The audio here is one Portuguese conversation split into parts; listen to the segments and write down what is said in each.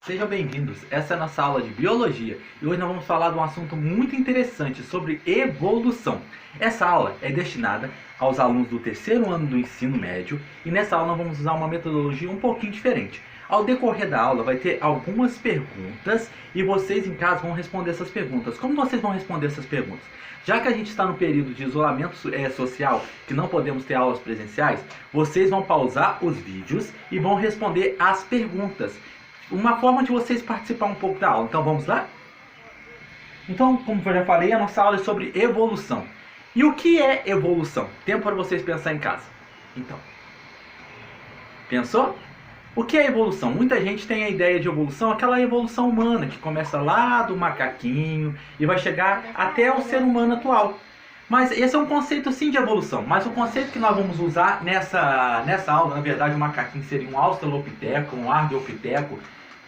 Sejam bem-vindos, essa é a nossa aula de Biologia e hoje nós vamos falar de um assunto muito interessante sobre evolução. Essa aula é destinada aos alunos do terceiro ano do ensino médio e nessa aula nós vamos usar uma metodologia um pouquinho diferente. Ao decorrer da aula vai ter algumas perguntas e vocês em casa vão responder essas perguntas. Como vocês vão responder essas perguntas? Já que a gente está no período de isolamento social, que não podemos ter aulas presenciais, vocês vão pausar os vídeos e vão responder as perguntas. Uma forma de vocês participar um pouco da aula. Então vamos lá? Então, como eu já falei, a nossa aula é sobre evolução. E o que é evolução? Tempo para vocês pensar em casa. Então, pensou? O que é evolução? Muita gente tem a ideia de evolução, aquela evolução humana que começa lá do macaquinho e vai chegar até o ser humano atual. Mas esse é um conceito sim de evolução, mas o conceito que nós vamos usar nessa aula, na verdade o macaquinho seria um australopiteco, um ardipiteco,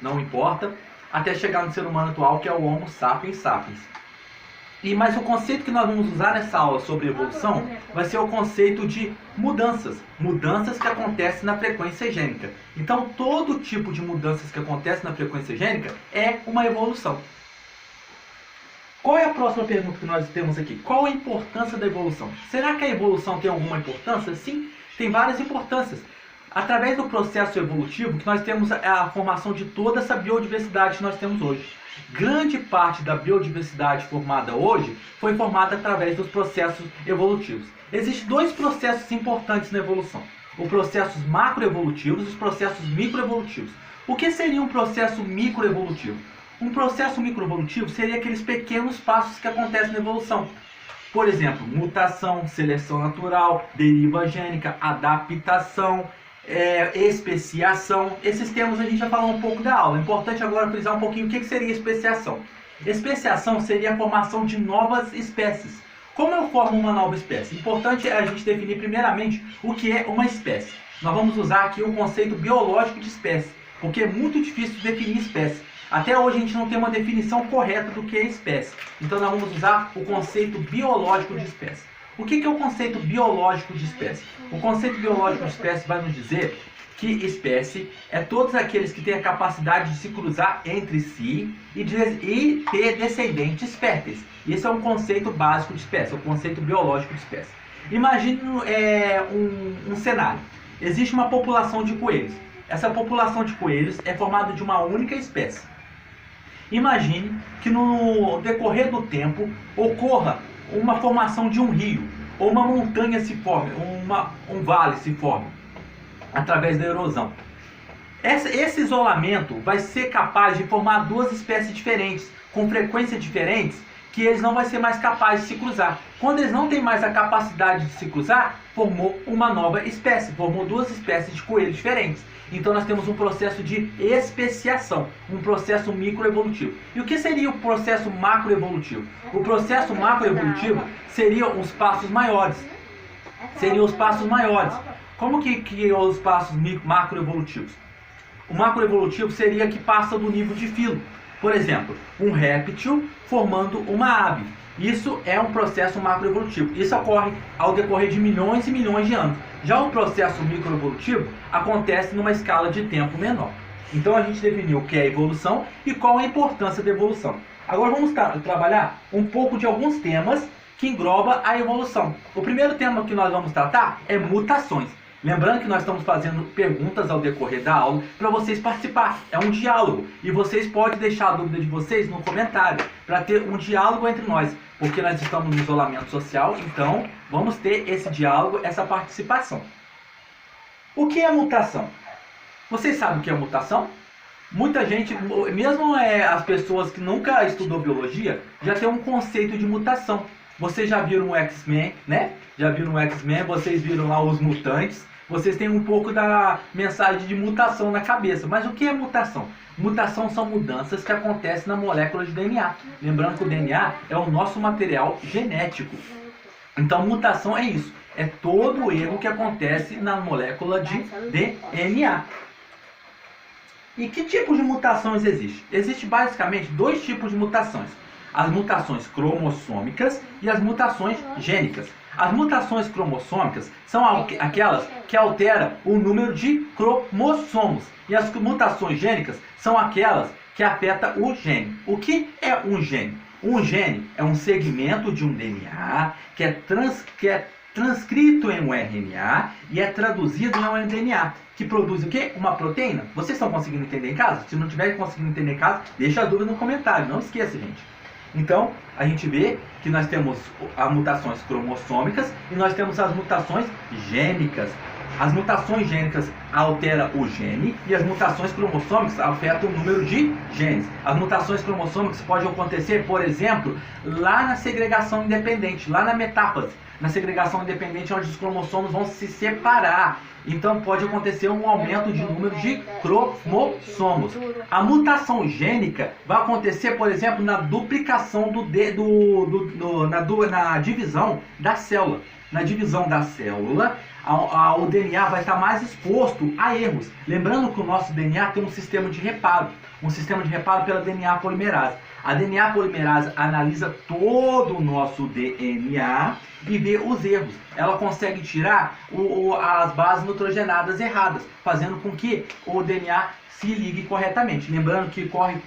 não importa, até chegar no ser humano atual que é o Homo sapiens sapiens. Mas o conceito que nós vamos usar nessa aula sobre evolução vai ser o conceito de mudanças. Mudanças que acontecem na frequência gênica. Então todo tipo de mudanças que acontecem na frequência gênica é uma evolução. Qual é a próxima pergunta que nós temos aqui? Qual a importância da evolução? Será que a evolução tem alguma importância? Sim, tem várias importâncias. Através do processo evolutivo que nós temos a formação de toda essa biodiversidade que nós temos hoje. Grande parte da biodiversidade formada hoje foi formada através dos processos evolutivos. Existem dois processos importantes na evolução. Os processos macroevolutivos e os processos microevolutivos. O que seria um processo microevolutivo? Um processo microevolutivo seria aqueles pequenos passos que acontecem na evolução. Por exemplo, mutação, seleção natural, deriva gênica, adaptação, especiação. Esses termos a gente já falou um pouco da aula. É importante agora frisar um pouquinho o que seria especiação. Especiação seria a formação de novas espécies. Como eu formo uma nova espécie? Importante é a gente definir primeiramente o que é uma espécie. Nós vamos usar aqui o conceito biológico de espécie, porque é muito difícil definir espécie. Até hoje a gente não tem uma definição correta do que é espécie. Então nós vamos usar o conceito biológico de espécie. O que é o conceito biológico de espécie? O conceito biológico de espécie vai nos dizer que espécie é todos aqueles que têm a capacidade de se cruzar entre si e ter descendentes férteis. Esse é um conceito básico de espécie, é o conceito biológico de espécie. Imagine um cenário. Existe uma população de coelhos. Essa população de coelhos é formada de uma única espécie. Imagine que no decorrer do tempo ocorra uma formação de um rio, ou uma montanha se forme, um vale se forme, através da erosão. Esse isolamento vai ser capaz de formar duas espécies diferentes, com frequências diferentes, que eles não vão ser mais capazes de se cruzar. Quando eles não têm mais a capacidade de se cruzar, formou uma nova espécie, formou duas espécies de coelhos diferentes. Então nós temos um processo de especiação, um processo microevolutivo. E o que seria o processo macroevolutivo? O processo macroevolutivo seriam os passos maiores. Como que os passos macroevolutivos? O macroevolutivo seria que passa do nível de filo. Por exemplo, um réptil formando uma ave. Isso é um processo macroevolutivo. Isso ocorre ao decorrer de milhões e milhões de anos. Já o processo microevolutivo acontece numa escala de tempo menor. Então a gente definiu o que é evolução e qual a importância da evolução. Agora vamos trabalhar um pouco de alguns temas que englobam a evolução. O primeiro tema que nós vamos tratar é mutações. Lembrando que nós estamos fazendo perguntas ao decorrer da aula para vocês participarem. É um diálogo e vocês podem deixar a dúvida de vocês no comentário para ter um diálogo entre nós, porque nós estamos no isolamento social, então vamos ter esse diálogo, essa participação. O que é mutação? Vocês sabem o que é mutação? Muita gente, mesmo as pessoas que nunca estudou biologia, já tem um conceito de mutação. Vocês já viram o X-Men, né? Já viram o X-Men, vocês viram lá os mutantes. Vocês têm um pouco da mensagem de mutação na cabeça. Mas o que é mutação? Mutação são mudanças que acontecem na molécula de DNA. Lembrando que o DNA é o nosso material genético. Então mutação é isso. É todo o erro que acontece na molécula de DNA. E que tipo de mutações existe? Existem basicamente dois tipos de mutações. As mutações cromossômicas e as mutações gênicas. As mutações cromossômicas são aquelas que alteram o número de cromossomos. E as mutações gênicas são aquelas que afetam o gene. O que é um gene? Um gene é um segmento de um DNA que é transcrito em um RNA e é traduzido em um mRNA, que produz o quê? Uma proteína. Vocês estão conseguindo entender em casa? Se não estiver conseguindo entender em casa, deixa a dúvida no comentário. Não esqueça, gente. Então, a gente vê que nós temos as mutações cromossômicas e nós temos as mutações gênicas. As mutações gênicas alteram o gene e as mutações cromossômicas afetam o número de genes. As mutações cromossômicas podem acontecer, por exemplo, lá na segregação independente, lá na metáfase. Na segregação independente, onde os cromossomos vão se separar. Então pode acontecer um aumento de número de cromossomos. A mutação gênica vai acontecer, por exemplo, na duplicação na divisão da célula. Na divisão da célula, o DNA vai estar mais exposto a erros. Lembrando que o nosso DNA tem um sistema de reparo pela DNA polimerase. A DNA polimerase analisa todo o nosso DNA e vê os erros. Ela consegue tirar as bases nitrogenadas erradas, fazendo com que o DNA se ligue corretamente. Lembrando que corre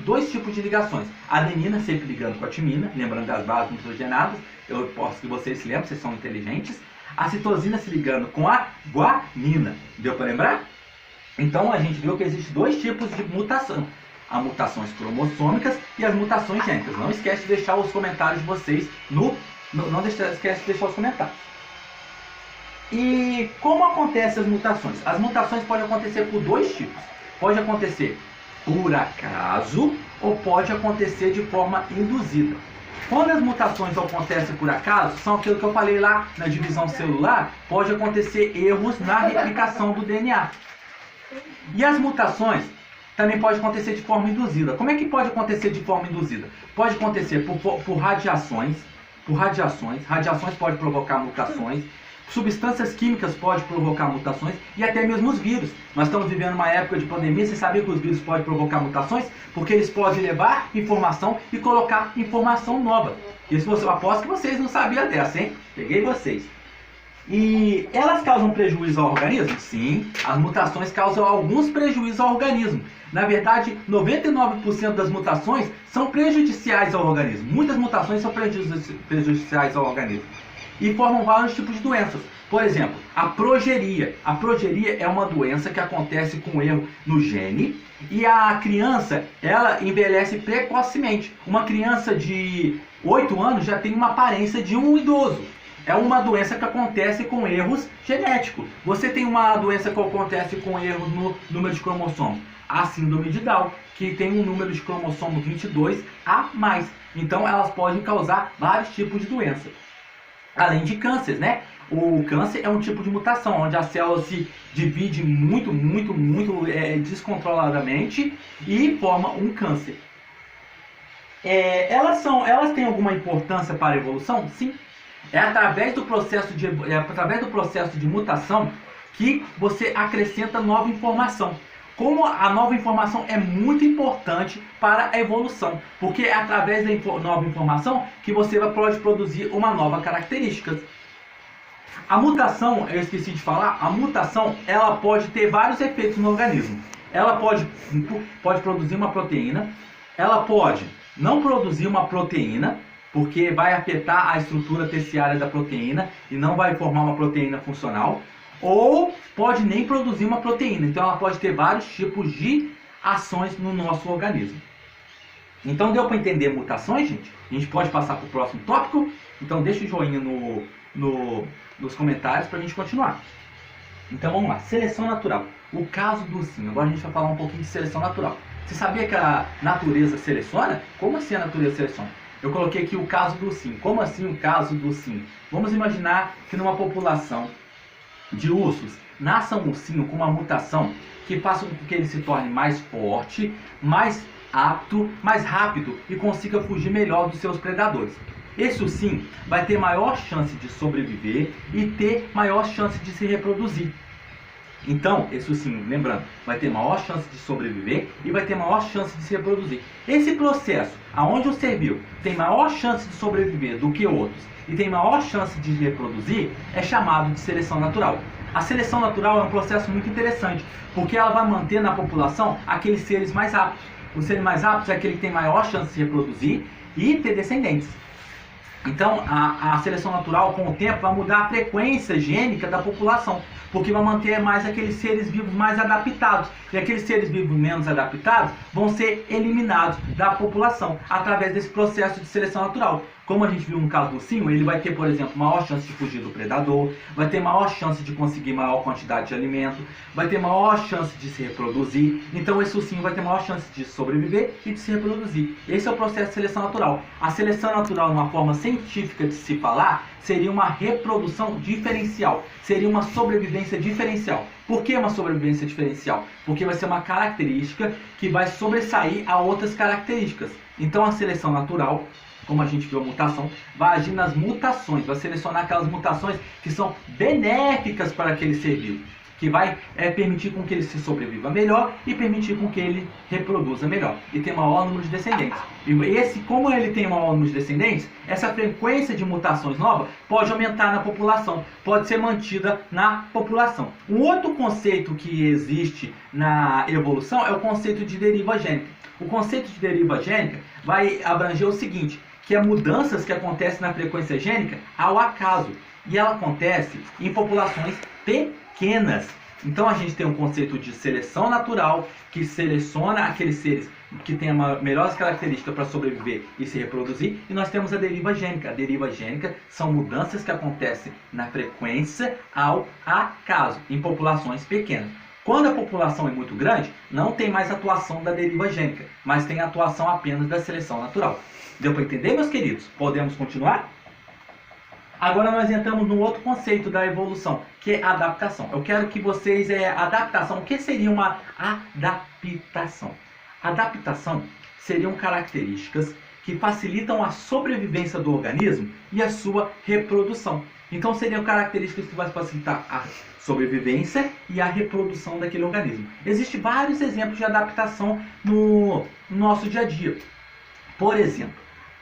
dois tipos de ligações. A adenina sempre ligando com a timina, lembrando das bases nitrogenadas. Eu posso que vocês se lembrem, vocês são inteligentes. A citosina se ligando com a guanina. Deu para lembrar? Então a gente viu que existem dois tipos de mutação. As mutações cromossômicas e as mutações gênicas. Não esquece de deixar os comentários de vocês não esquece de deixar os comentários. E como acontecem as mutações? As mutações podem acontecer por dois tipos. Pode acontecer por acaso ou pode acontecer de forma induzida. Quando as mutações acontecem por acaso, são aquilo que eu falei lá na divisão celular, pode acontecer erros na replicação do DNA. E as mutações também pode acontecer de forma induzida. Como é que pode acontecer de forma induzida? Pode acontecer por radiações. Radiações pode provocar mutações. Substâncias químicas podem provocar mutações e até mesmo os vírus. Nós estamos vivendo uma época de pandemia. Você sabia que os vírus podem provocar mutações? Porque eles podem levar informação e colocar informação nova. Isso eu aposto que vocês não sabiam dessa, hein? Peguei vocês. E elas causam prejuízo ao organismo? Sim, as mutações causam alguns prejuízos ao organismo. Na verdade, 99% das mutações são prejudiciais ao organismo. Muitas mutações são prejudiciais ao organismo. E formam vários tipos de doenças. Por exemplo, a progeria. A progeria é uma doença que acontece com erro no gene. E a criança, ela envelhece precocemente. Uma criança de 8 anos já tem uma aparência de um idoso. É uma doença que acontece com erros genéticos. Você tem uma doença que acontece com erros no número de cromossomos. A síndrome de Down, que tem um número de cromossomo 22 a mais. Então elas podem causar vários tipos de doença. Além de cânceres, né? O câncer é um tipo de mutação, onde a célula se divide muito descontroladamente e forma um câncer. Elas têm alguma importância para a evolução? Sim. É através do processo de mutação que você acrescenta nova informação. Como a nova informação é muito importante para a evolução, porque é através da nova informação que você pode produzir uma nova característica. A mutação, eu esqueci de falar, a mutação ela pode ter vários efeitos no organismo. Ela pode produzir uma proteína, ela pode não produzir uma proteína, porque vai afetar a estrutura terciária da proteína e não vai formar uma proteína funcional. Ou pode nem produzir uma proteína. Então ela pode ter vários tipos de ações no nosso organismo. Então deu para entender mutações, gente? A gente pode passar para o próximo tópico. Então deixa o joinha nos comentários para a gente continuar. Então vamos lá. Seleção natural. O caso do sim. Agora a gente vai falar um pouquinho de seleção natural. Você sabia que a natureza seleciona? Como assim a natureza seleciona? Eu coloquei aqui o caso do sim. Como assim o caso do sim? Vamos imaginar que numa população de ursos nasça um ursinho com uma mutação que faça com que ele se torne mais forte, mais apto, mais rápido e consiga fugir melhor dos seus predadores. Esse ursinho vai ter maior chance de sobreviver e ter maior chance de se reproduzir. Então, isso sim, lembrando, vai ter maior chance de sobreviver e vai ter maior chance de se reproduzir. Esse processo, aonde o ser vivo tem maior chance de sobreviver do que outros e tem maior chance de reproduzir, é chamado de seleção natural. A seleção natural é um processo muito interessante, porque ela vai manter na população aqueles seres mais aptos. Os seres mais aptos é aquele que tem maior chance de se reproduzir e ter descendentes. Então, a seleção natural, com o tempo, vai mudar a frequência gênica da população, porque vai manter mais aqueles seres vivos mais adaptados. E aqueles seres vivos menos adaptados vão ser eliminados da população através desse processo de seleção natural. Como a gente viu no caso do ursinho, ele vai ter, por exemplo, maior chance de fugir do predador, vai ter maior chance de conseguir maior quantidade de alimento, vai ter maior chance de se reproduzir. Então esse ursinho vai ter maior chance de sobreviver e de se reproduzir. Esse é o processo de seleção natural. A seleção natural, numa forma científica de se falar, seria uma reprodução diferencial, seria uma sobrevivência diferencial. Por que uma sobrevivência diferencial? Porque vai ser uma característica que vai sobressair a outras características. Então a seleção natural, como a gente viu a mutação, vai agir nas mutações, vai selecionar aquelas mutações que são benéficas para aquele ser vivo, que vai permitir com que ele se sobreviva melhor e permitir com que ele reproduza melhor e tenha maior número de descendentes. E como ele tem maior número de descendentes, essa frequência de mutações novas pode aumentar na população, pode ser mantida na população. Um outro conceito que existe na evolução é o conceito de deriva gênica. O conceito de deriva gênica vai abranger o seguinte, que é mudanças que acontecem na frequência gênica ao acaso. E ela acontece em populações pequenas. Então a gente tem um conceito de seleção natural, que seleciona aqueles seres que têm as melhores características para sobreviver e se reproduzir. E nós temos a deriva gênica. A deriva gênica são mudanças que acontecem na frequência ao acaso, em populações pequenas. Quando a população é muito grande, não tem mais atuação da deriva gênica, mas tem atuação apenas da seleção natural. Deu para entender, meus queridos? Podemos continuar? Agora nós entramos no outro conceito da evolução, que é adaptação. Eu quero que vocês... adaptação. O que seria uma adaptação? Adaptação seriam características que facilitam a sobrevivência do organismo e a sua reprodução. Então seriam características que vão facilitar a sobrevivência e a reprodução daquele organismo. Existem vários exemplos de adaptação no nosso dia a dia. Por exemplo,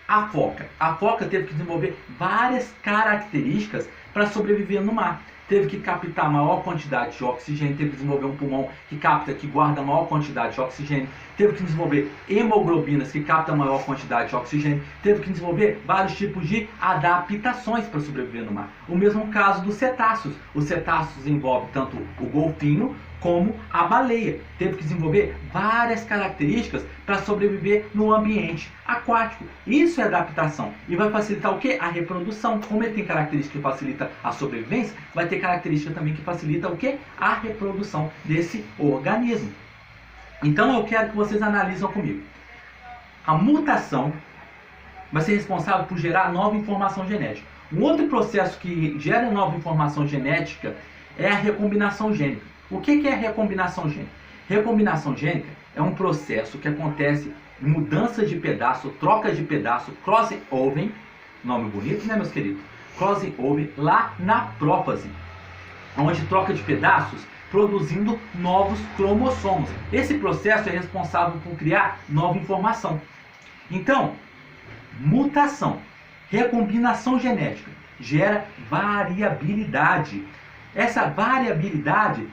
a foca. A foca teve que desenvolver várias características para sobreviver no mar. Teve que captar maior quantidade de oxigênio, teve que desenvolver um pulmão que guarda maior quantidade de oxigênio, teve que desenvolver hemoglobinas que captam maior quantidade de oxigênio, teve que desenvolver vários tipos de adaptações para sobreviver no mar. O mesmo caso dos cetáceos. Os cetáceos envolvem tanto o golfinho como a baleia. Teve que desenvolver várias características para sobreviver no ambiente aquático. Isso é adaptação. E vai facilitar o quê? A reprodução. Como ele tem característica que facilita a sobrevivência, vai ter característica também que facilita o quê? A reprodução desse organismo. Então eu quero que vocês analisem comigo. A mutação vai ser responsável por gerar nova informação genética. Um outro processo que gera nova informação genética é a recombinação gênica. O que é recombinação gênica? Recombinação gênica é um processo que acontece em mudanças de pedaço, trocas de pedaço, crossover, nome bonito, né, meus queridos? Crossover lá na prófase, onde troca de pedaços produzindo novos cromossomos. Esse processo é responsável por criar nova informação. Então, mutação, recombinação genética, gera variabilidade. Essa variabilidade,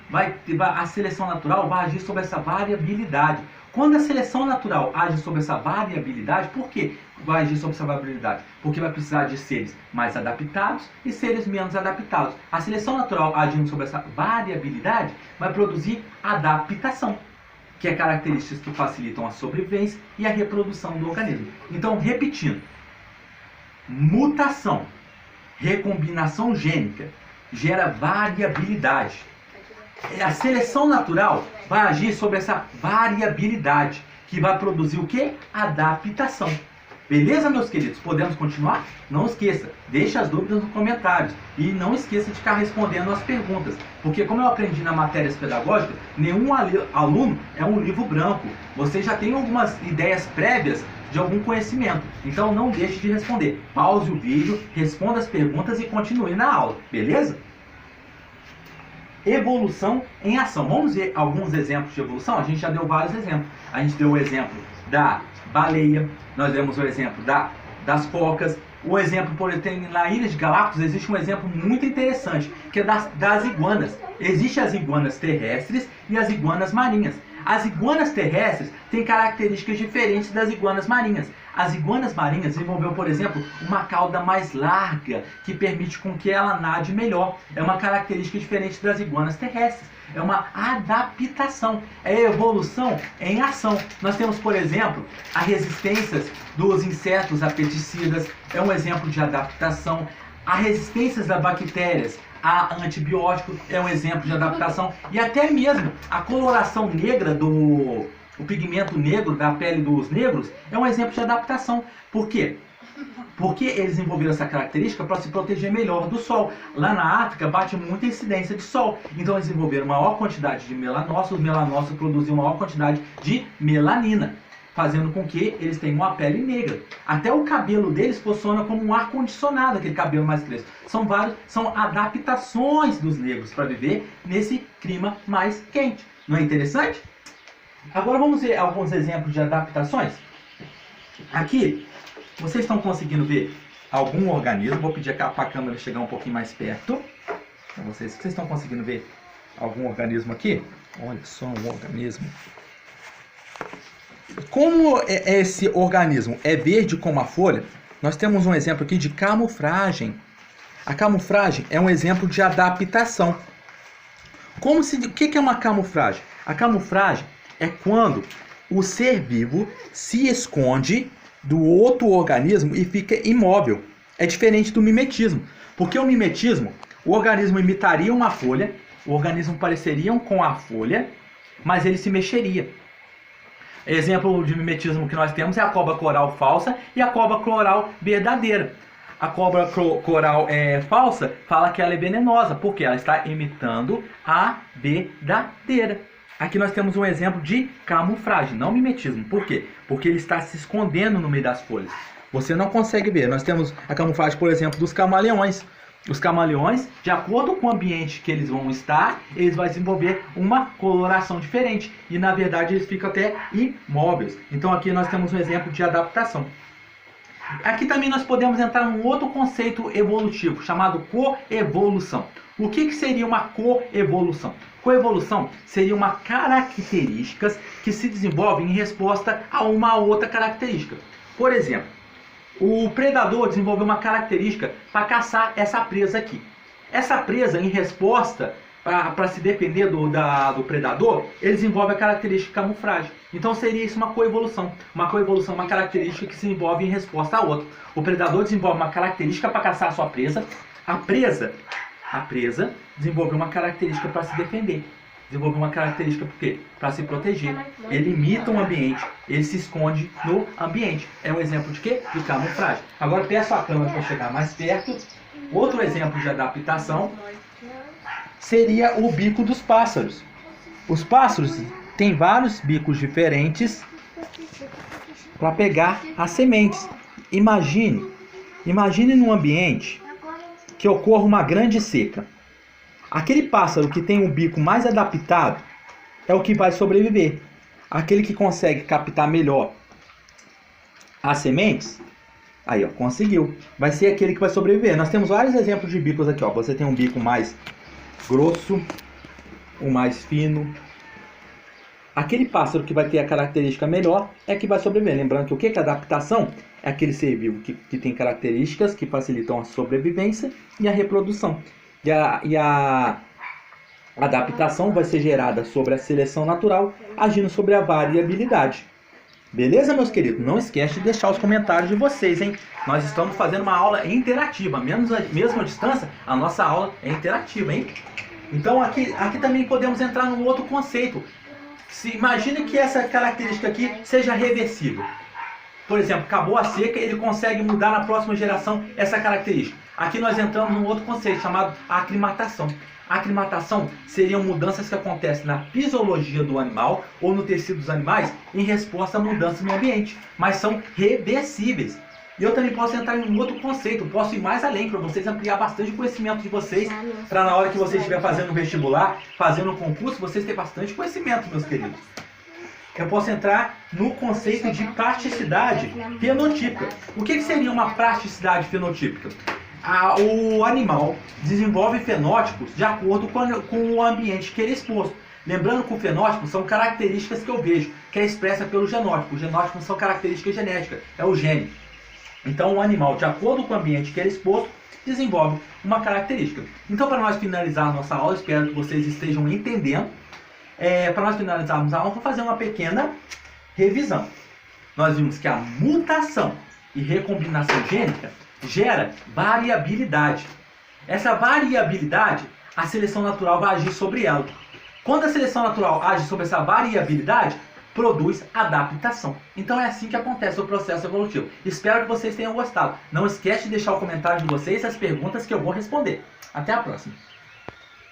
a seleção natural vai agir sobre essa variabilidade. Quando a seleção natural age sobre essa variabilidade, por que vai agir sobre essa variabilidade? Porque vai precisar de seres mais adaptados e seres menos adaptados. A seleção natural agindo sobre essa variabilidade vai produzir adaptação, que é características que facilitam a sobrevivência e a reprodução do organismo. Então, repetindo, mutação, recombinação gênica, gera variabilidade. A seleção natural vai agir sobre essa variabilidade, que vai produzir o que? Adaptação. Beleza, meus queridos? Podemos continuar? Não esqueça, deixe as dúvidas nos comentários. E não esqueça de ficar respondendo as perguntas. Porque como eu aprendi na matérias pedagógicas, nenhum aluno é um livro branco. Você já tem algumas ideias prévias de algum conhecimento. Então não deixe de responder. Pause o vídeo, responda as perguntas e continue na aula. Beleza? evolução em ação. Vamos ver alguns exemplos de evolução? A gente já deu vários exemplos. A gente deu o exemplo da baleia, nós demos o exemplo das focas. O exemplo, por exemplo, na Ilha de Galápagos existe um exemplo muito interessante, que é das iguanas. Existem as iguanas terrestres e as iguanas marinhas. As iguanas terrestres têm características diferentes das iguanas marinhas. As iguanas marinhas desenvolveram, por exemplo, uma cauda mais larga, que permite com que ela nade melhor. É uma característica diferente das iguanas terrestres. É uma adaptação, é evolução em ação. Nós temos, por exemplo, a resistência dos insetos a pesticidas, é um exemplo de adaptação. A resistência das bactérias a antibiótico é um exemplo de adaptação. E até mesmo a coloração negra o pigmento negro da pele dos negros é um exemplo de adaptação. Por quê? Porque eles desenvolveram essa característica para se proteger melhor do sol. Lá na África bate muita incidência de sol. Então eles desenvolveram maior quantidade de melanócitos. Os melanócitos produziam maior quantidade de melanina, fazendo com que eles tenham uma pele negra. Até o cabelo deles funciona como um ar-condicionado, aquele cabelo mais crespo. São adaptações dos negros para viver nesse clima mais quente. Não é interessante? Agora vamos ver alguns exemplos de adaptações. Aqui, vocês estão conseguindo ver algum organismo? Vou pedir para a câmera chegar um pouquinho mais perto. Para vocês. Vocês estão conseguindo ver algum organismo aqui? Olha só um organismo. Como esse organismo é verde como a folha, nós temos um exemplo aqui de camuflagem. A camuflagem é um exemplo de adaptação. O que é uma camuflagem? A camuflagem é quando o ser vivo se esconde do outro organismo e fica imóvel. É diferente do mimetismo. Porque o mimetismo, o organismo imitaria uma folha, o organismo pareceria com a folha, mas ele se mexeria. Exemplo de mimetismo que nós temos é a cobra coral falsa e a cobra coral verdadeira. A cobra coral falsa fala que ela é venenosa, porque ela está imitando a verdadeira. Aqui nós temos um exemplo de camuflagem, não mimetismo. Por quê? Porque ele está se escondendo no meio das folhas. Você não consegue ver. Nós temos a camuflagem, por exemplo, dos camaleões. Os camaleões, de acordo com o ambiente que eles vão estar, eles vão desenvolver uma coloração diferente. E, na verdade, eles ficam até imóveis. Então, aqui nós temos um exemplo de adaptação. Aqui também nós podemos entrar num outro conceito evolutivo, chamado coevolução. O que seria uma coevolução? Coevolução seria uma características que se desenvolvem em resposta a uma outra característica. Por exemplo, o predador desenvolveu uma característica para caçar essa presa aqui. Essa presa, em resposta, para se defender do predador, ele desenvolve a característica de camuflagem. Então seria isso uma coevolução. Uma coevolução é uma característica que se desenvolve em resposta a outra. O predador desenvolve uma característica para caçar a sua presa. A presa desenvolveu uma característica para se defender. Desenvolveu uma característica por quê? Para se proteger. Ele imita um ambiente, ele se esconde no ambiente. É um exemplo de quê? De camuflagem. Agora peço a câmera para chegar mais perto. Outro exemplo de adaptação seria o bico dos pássaros. Os pássaros têm vários bicos diferentes para pegar as sementes. Imagine num ambiente que ocorra uma grande seca. Aquele pássaro que tem um bico mais adaptado é o que vai sobreviver. Aquele que consegue captar melhor as sementes, aí ó, conseguiu. Vai ser aquele que vai sobreviver. Nós temos vários exemplos de bicos aqui, ó. Você tem um bico mais grosso, um mais fino. Aquele pássaro que vai ter a característica melhor é que vai sobreviver. Lembrando que o que é adaptação? É aquele ser vivo que tem características que facilitam a sobrevivência e a reprodução. E a adaptação vai ser gerada sobre a seleção natural, agindo sobre a variabilidade. Beleza, meus queridos? Não esquece de deixar os comentários de vocês, hein? Nós estamos fazendo uma aula interativa. Mesmo à distância, a nossa aula é interativa, hein? Então, aqui também podemos entrar num outro conceito. Imagine que essa característica aqui seja reversível. Por exemplo, acabou a seca, ele consegue mudar na próxima geração essa característica. Aqui nós entramos num outro conceito chamado aclimatação. A aclimatação seriam mudanças que acontecem na fisiologia do animal ou no tecido dos animais em resposta a mudanças no ambiente, mas são reversíveis. E eu também posso entrar em um outro conceito, posso ir mais além para vocês ampliar bastante o conhecimento de vocês, para na hora que vocês estiver fazendo um vestibular, fazendo um concurso, vocês terem bastante conhecimento, meus queridos. Eu posso entrar no conceito de plasticidade fenotípica. O que seria uma plasticidade fenotípica? O animal desenvolve fenótipos de acordo com o ambiente que ele é exposto. Lembrando que o fenótipo são características que eu vejo, que é expressa pelo genótipo. O genótipo são características genéticas, é o gene. Então o animal, de acordo com o ambiente que ele é exposto, desenvolve uma característica. Então, para nós finalizar a nossa aula, espero que vocês estejam entendendo. Para nós finalizarmos a aula, vou fazer uma pequena revisão. Nós vimos que a mutação e recombinação gênica gera variabilidade. Essa variabilidade, a seleção natural vai agir sobre ela. Quando a seleção natural age sobre essa variabilidade, produz adaptação. Então é assim que acontece o processo evolutivo. Espero que vocês tenham gostado. Não esquece de deixar o comentário de vocês as perguntas que eu vou responder. Até a próxima.